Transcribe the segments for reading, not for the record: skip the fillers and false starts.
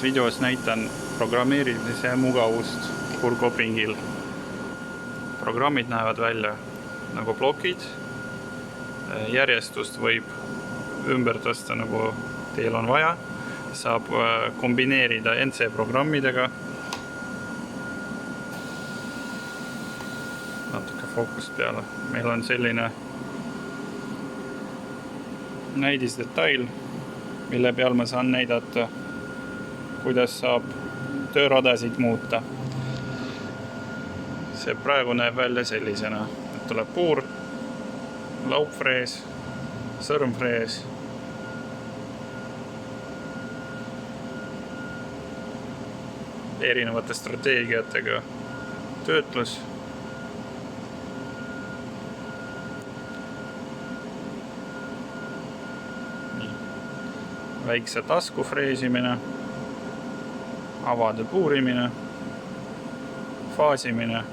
videos näitan programmeerimise mugavust Purcopingil. Programmid näevad välja nagu plokid. Järjestust võib ümber tõsta nagu teil on vaja. Saab kombineerida NC programmidega. Natuke fookust peale. Meil on selline näidisdetail, mille peal ma saan näidata, kuidas saab tööradasid muuta. See praegu näeb välja sellisena, et tuleb puur, laupfrees, sõrmfrees, erinevate strateegiatega töötlus. Väikse tasku freesimine, avade puurimine, faasimine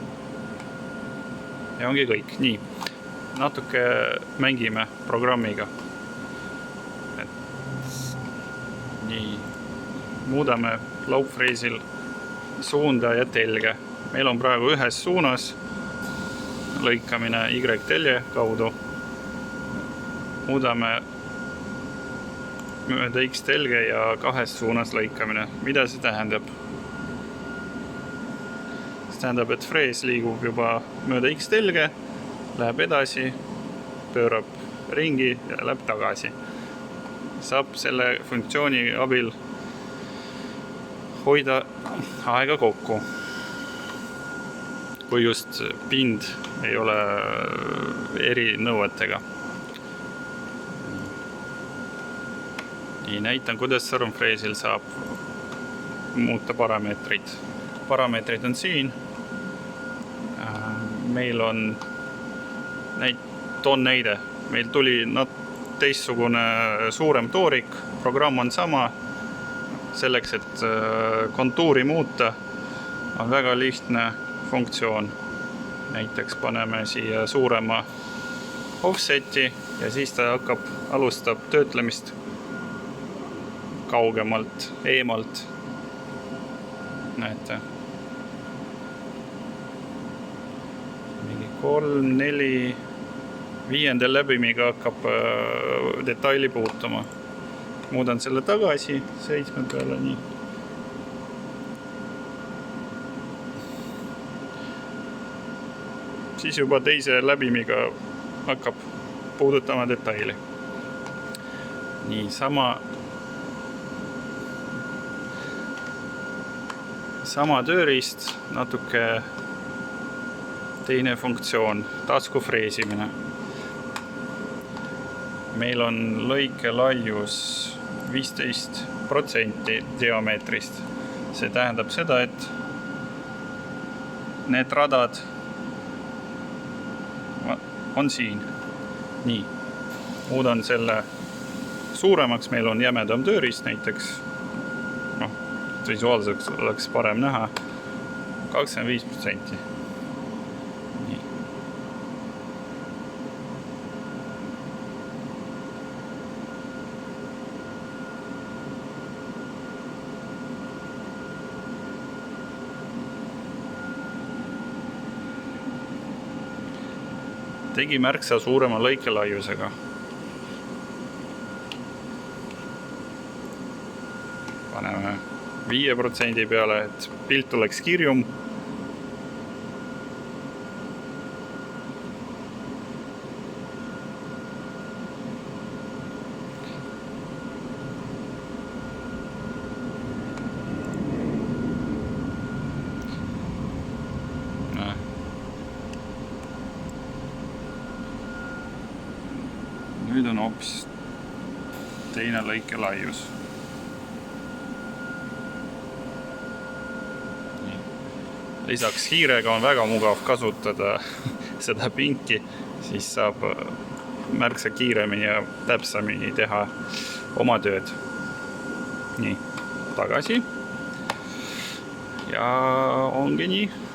ja ongi kõik. Nii, natuke mängime programmiga. Nii, muudame laupfreesil suunda ja telge. Meil on praegu ühes suunas lõikamine Y-telje kaudu. Muudame mööda X-telge ja kahes suunas lõikamine. Mida see tähendab? See tähendab, et frees liigub juba mööda X-telge, läheb edasi, pöörab ringi ja läheb tagasi. Saab selle funktsiooni abil hoida aega kokku, kui just pind ei ole eri nõuetega. Nii, näitan, kuidas sõrmfreesil saab muuta parameetrid. Parameetrid on siin. Meil on, toon näide, meil tuli teistsugune suurem toorik, programm on sama. Selleks, et kontuuri muuta, on väga lihtne funktsioon. Näiteks paneme siia suurema offseti ja siis ta alustab töötlemist kaugemalt, eemalt. Näete. Mingi 3, 4, 5. läbimiga hakkab detaili puutuma. Muudan selle tagasi 7 peale. Nii. Siis juba teise läbimiga hakkab puudutama detaili. Nii, sama tööriist, natuke teine funktsioon, tasku freesimine. Meil on lõike laius 15% diameetrist. See tähendab seda, et need radad on siin. Nii, muudan selle suuremaks, meil on jämedam tööriist näiteks. Visuaalseks oleks parem näha 25%. Nii. Tegi märksa suurema lõikelaiusega. Paneme 5% peale, et pilt oleks kirjum. Nüüd on hoopis teine lõikelaius. Lisaks hiirega on väga mugav kasutada seda pinki, siis saab märksa kiiremini ja täpsemini teha oma tööd. Nii, tagasi. Ja ongi nii.